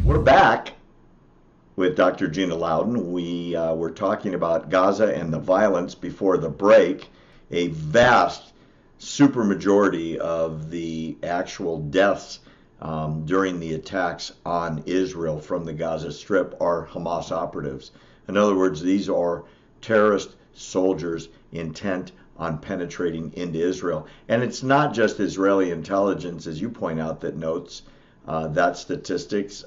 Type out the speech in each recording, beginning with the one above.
We're back with Dr. Gina Loudon. We were talking about Gaza and the violence before the break. A vast supermajority of the actual deaths during the attacks on Israel from the Gaza Strip are Hamas operatives. In other words, these are terrorist soldiers intent on penetrating into Israel. And it's not just Israeli intelligence, as you point out, that notes that statistics.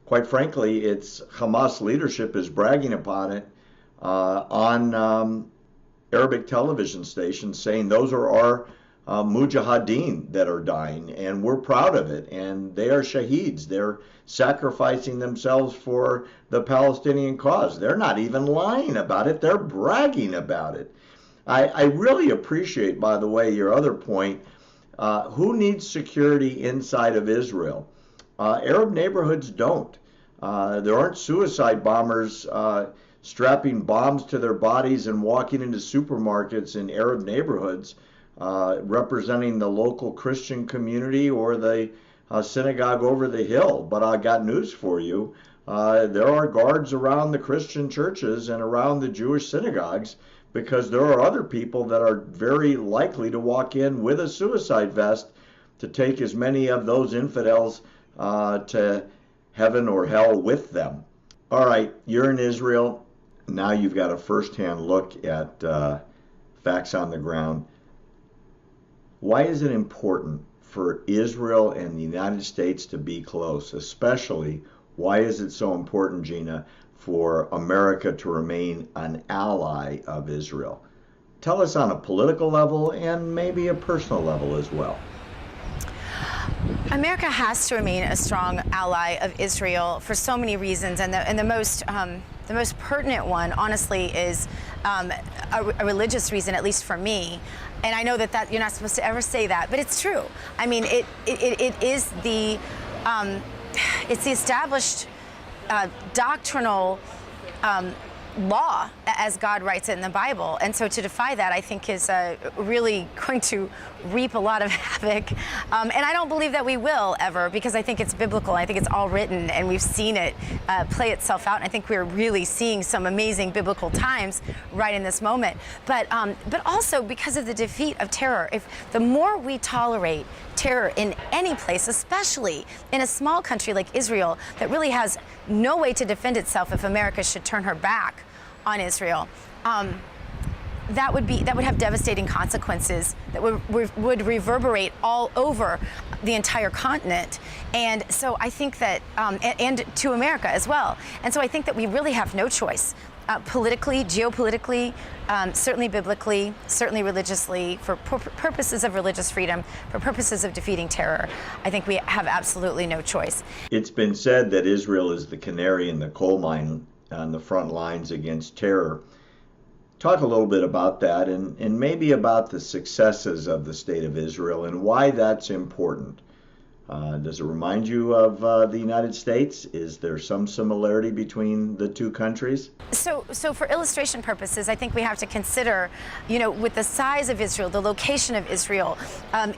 Quite frankly, it's Hamas leadership is bragging upon it on Arabic television stations, saying those are our mujahideen that are dying, and we're proud of it. And they are shaheeds. They're sacrificing themselves for the Palestinian cause. They're not even lying about it. They're bragging about it. I really appreciate, by the way, your other point. Who needs security inside of Israel? Arab neighborhoods don't. There aren't suicide bombers strapping bombs to their bodies and walking into supermarkets in Arab neighborhoods representing the local Christian community or the synagogue over the hill. But I got news for you. There are guards around the Christian churches and around the Jewish synagogues, because there are other people that are very likely to walk in with a suicide vest to take as many of those infidels to heaven or hell with them. All right, you're in Israel. Now you've got a first-hand look at facts on the ground. Why is it important for Israel and the United States to be close? Especially, why is it so important, Gina, for America to remain an ally of Israel? Tell us on a political level and maybe a personal level as well. America has to remain a strong ally of Israel for so many reasons, and the most pertinent one, honestly, is a religious reason, at least for me. And I know that you're not supposed to ever say that, but it's true. I mean, it is it's the established doctrinal law as God writes it in the Bible. And so to defy that, I think, is really going to reap a lot of havoc. And I don't believe that we will ever, because I think it's biblical. I think it's all written, and we've seen it play itself out. And I think we're really seeing some amazing biblical times right in this moment. But also because of the defeat of terror. If the more we tolerate terror in any place, especially in a small country like Israel that really has no way to defend itself if America should turn her back on Israel, that would have devastating consequences that would reverberate all over the entire continent. And so I think that, and to America as well. And so I think that we really have no choice. Politically, geopolitically, certainly biblically, certainly religiously, for purposes of religious freedom, for purposes of defeating terror, I think we have absolutely no choice. It's been said that Israel is the canary in the coal mine on the front lines against terror. Talk a little bit about that, and maybe about the successes of the State of Israel and why that's important. Does it remind you of the United States? Is there some similarity between the two countries? So for illustration purposes, I think we have to consider, with the size of Israel, the location of Israel,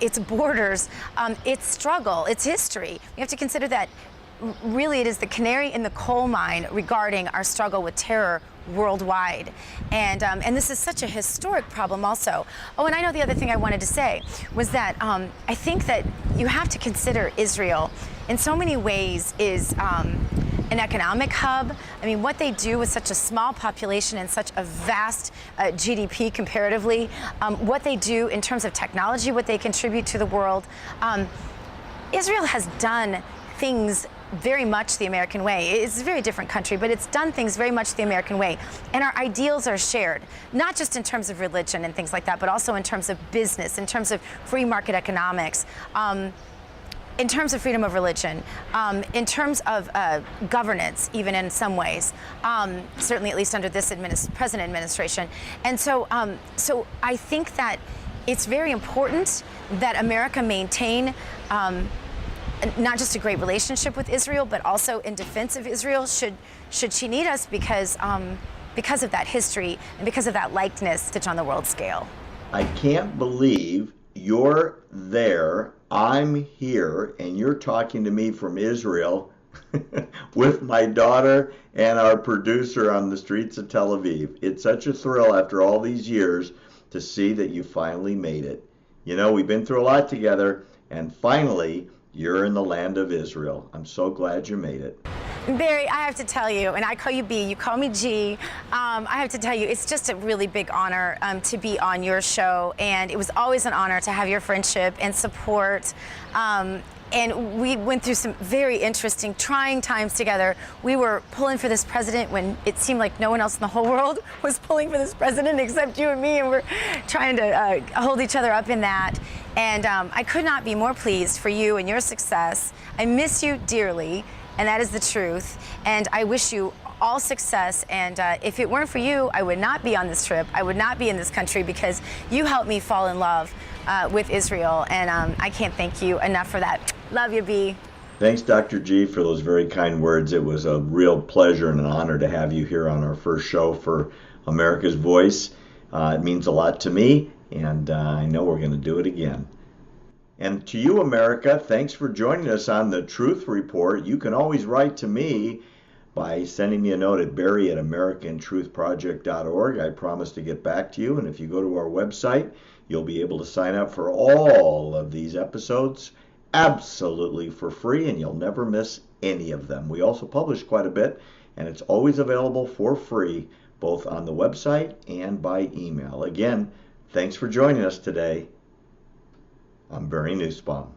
its borders, its struggle, its history. We have to consider that really it is the canary in the coal mine regarding our struggle with terror worldwide. And this is such a historic problem also. Oh, and I know the other thing I wanted to say was that I think that you have to consider Israel in so many ways is an economic hub. I mean, what they do with such a small population and such a vast GDP comparatively, what they do in terms of technology, what they contribute to the world. Israel has done things very much the American way. It's a very different country, but it's done things very much the American way. And our ideals are shared, not just in terms of religion and things like that, but also in terms of business, in terms of free market economics, in terms of freedom of religion, in terms of governance, even in some ways, certainly at least under this present administration. And so I think that it's very important that America maintain not just a great relationship with Israel, but also in defense of Israel should she need us, because of that history and because of that likeness on the world scale. I can't believe you're there, I'm here, and you're talking to me from Israel with my daughter and our producer on the streets of Tel Aviv. It's such a thrill after all these years to see that you finally made it. You know, we've been through a lot together, and finally, you're in the land of Israel. I'm so glad you made it. Barry, I have to tell you, and I call you B, you call me G. I have to tell you, it's just a really big honor to be on your show, and it was always an honor to have your friendship and support. And we went through some very interesting, trying times together. We were pulling for this president when it seemed like no one else in the whole world was pulling for this president except you and me, and we're trying to hold each other up in that. And I could not be more pleased for you and your success. I miss you dearly, and that is the truth. And I wish you all success. And if it weren't for you, I would not be on this trip. I would not be in this country, because you helped me fall in love with Israel. And I can't thank you enough for that. Love you, B. Thanks, Dr. G, for those very kind words. It was a real pleasure and an honor to have you here on our first show for America's Voice. It means a lot to me, and I know we're going to do it again. And to you, America, thanks for joining us on the Truth Report. You can always write to me by sending me a note at barry@americantruthproject.org. I promise to get back to you. And if you go to our website, you'll be able to sign up for all of these episodes absolutely for free, and you'll never miss any of them. We also publish quite a bit, and it's always available for free, both on the website and by email. Again, thanks for joining us today. I'm Barry Nussbaum.